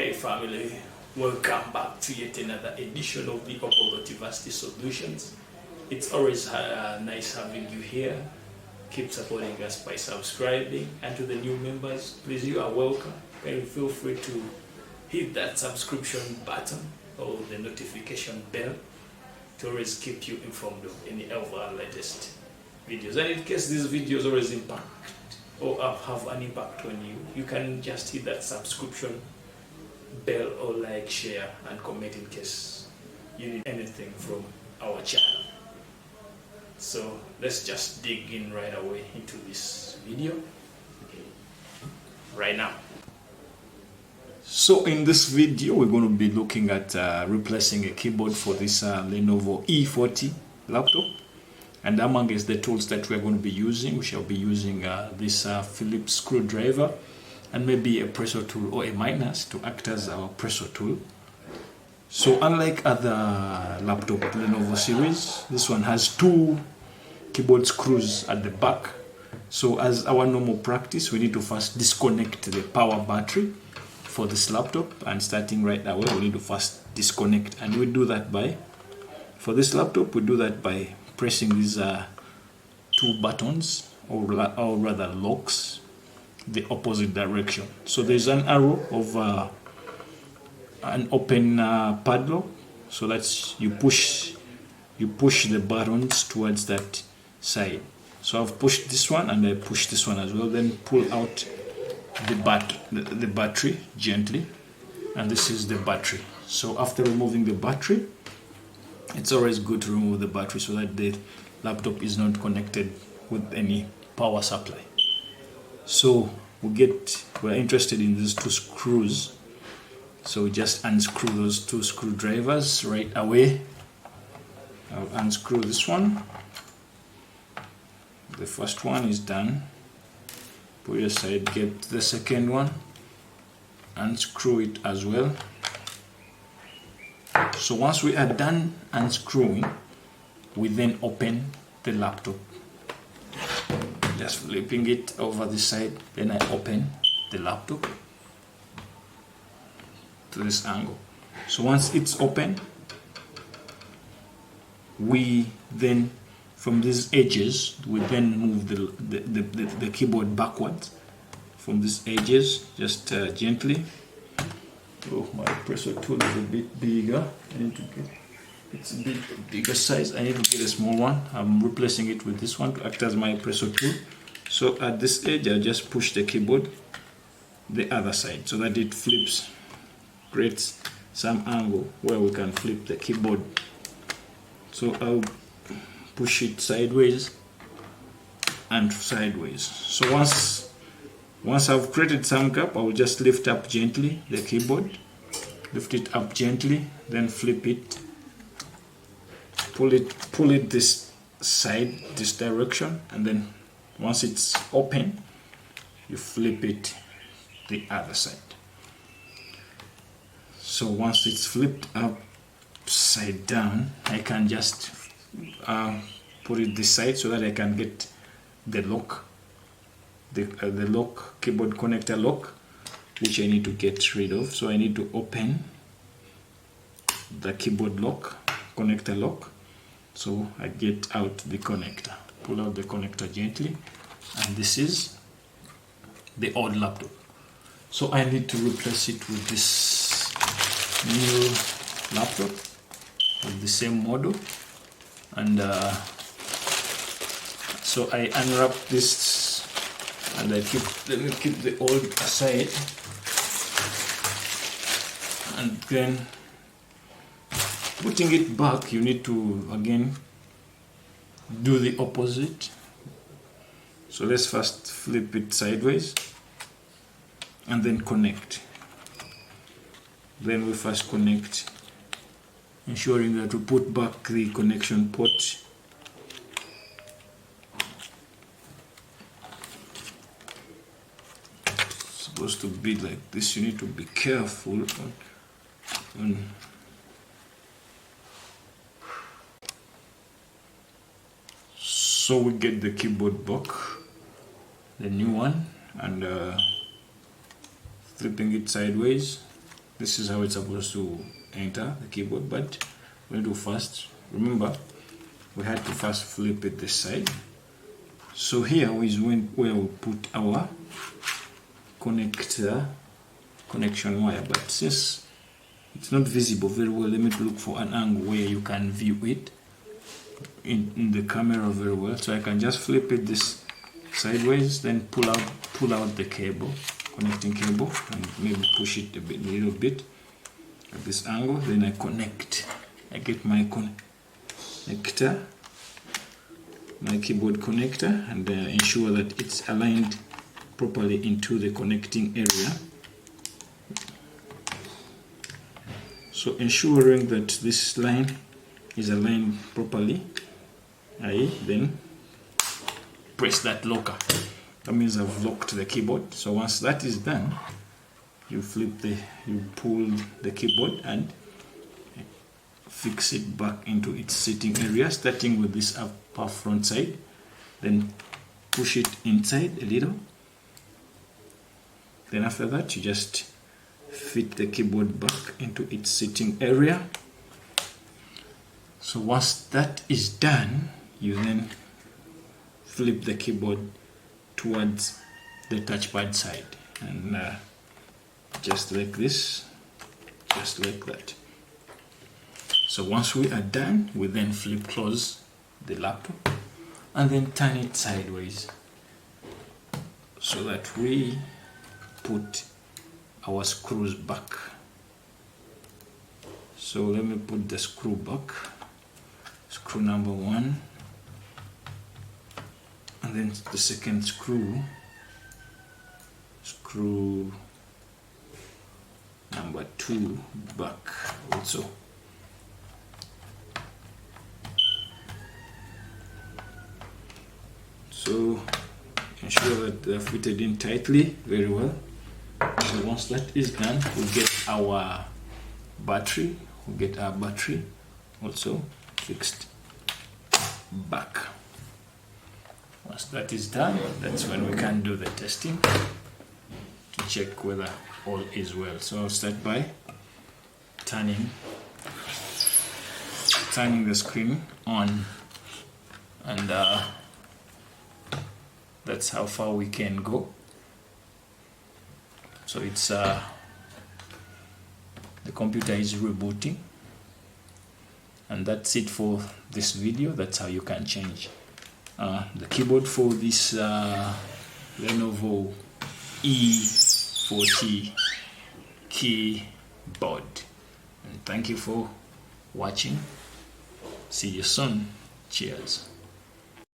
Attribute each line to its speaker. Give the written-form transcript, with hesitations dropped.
Speaker 1: Hey family, welcome back to yet another edition of the 𝙏𝙝𝙖𝙣𝙠 Solutions. It's always nice having you here. Keep supporting us by subscribing, and to the new members, please, you are welcome. Can you feel free to hit that subscription button or the notification bell to always keep you informed of any of our latest videos. And in case these videos always impact or have an impact on you, you can just hit that subscription bell or like, share and comment in case you need anything from our channel. So let's just dig in right away into this video right now. So in this video we're going to be looking at replacing a keyboard for this Lenovo E40 laptop, and amongst the tools that we're going to be using, we shall be using this Phillips screwdriver and maybe a pressure tool or a minus to act as our pressure tool. So unlike other laptop Lenovo series, this one has two keyboard screws at the back. So as our normal practice, we need to first disconnect the power battery for this laptop, and starting right away we need to first disconnect, and we do that by, for this laptop we do that by pressing these two buttons or rather locks the opposite direction. So there's an arrow of an open padlock, so that's you push the buttons towards that side. So I've pushed this one and I push this one as well, then pull out the battery gently, and this is the battery. So after removing the battery, it's always good to remove the battery so that the laptop is not connected with any power supply. So we're interested in these two screws, so we just unscrew those two screwdrivers right away. I'll unscrew this one. The first one is done. Put it aside, get the second one, unscrew it as well. So once we are done unscrewing, we then open the laptop. Just flipping it over the side, then I open the laptop to this angle. So once it's open, we then, from these edges, we then move the keyboard backwards from these edges, just gently. Oh, my pressure tool is a bit bigger. I need to get, it's a bit bigger size. I need to get a small one. I'm replacing it with this one to act as my pressure tool. So at this edge, I just push the keyboard the other side so that it flips, creates some angle where we can flip the keyboard. So I'll push it sideways and sideways. So once I've created some gap, I will just lift up gently the keyboard, lift it up gently, then flip it, pull it this side, this direction, and then once it's open, you flip it the other side. So once it's flipped upside down, I can just put it this side so that I can get the lock, the lock, keyboard connector lock, which I need to get rid of. So I need to open the keyboard lock, connector lock. So I get out the connector, pull out the connector gently, and this is the old laptop. So I need to replace it with this new laptop with the same model. And so I unwrap this and let me keep the old aside, and then putting it back, you need to again do the opposite. So let's first flip it sideways and then connect. Then we first connect, ensuring that we put back the connection port. It's supposed to be like this. You need to be careful on so we get the keyboard back, the new one, and flipping it sideways, This is how it's supposed to enter the keyboard, but we'll do first. Remember, we had to first flip it this side. So here is where we put our connection wire, but since it's not visible very well, let me look for an angle where you can view it in the camera very well. So I can just flip it this sideways, then pull out the cable, connecting cable, and maybe push it a little bit at this angle. Then I connect. I get my connector, my keyboard connector, and ensure that it's aligned properly into the connecting area. So ensuring that this line is aligned properly, I then press that locker. That means I've locked the keyboard. So once that is done, you pull the keyboard and fix it back into its sitting area, starting with this upper front side. Then push it inside a little. Then after that, you just fit the keyboard back into its sitting area. So once that is done, you then flip the keyboard towards the touchpad side, and just like this, just like that. So once we are done, we then close the laptop and then turn it sideways so that we put our screws back. So let me put the screw back, screw number 1, and then the second screw number 2 back also. So ensure that they're fitted in tightly very well. So once that is done, we'll get our battery. Also fixed back. Once that is done, that's when we can do the testing to check whether all is well. So I'll start by turning the screen on, and that's how far we can go. So it's the computer is rebooting, and that's it for this video. That's how you can change the keyboard for this Lenovo E40 keyboard. And thank you for watching. See you soon. Cheers.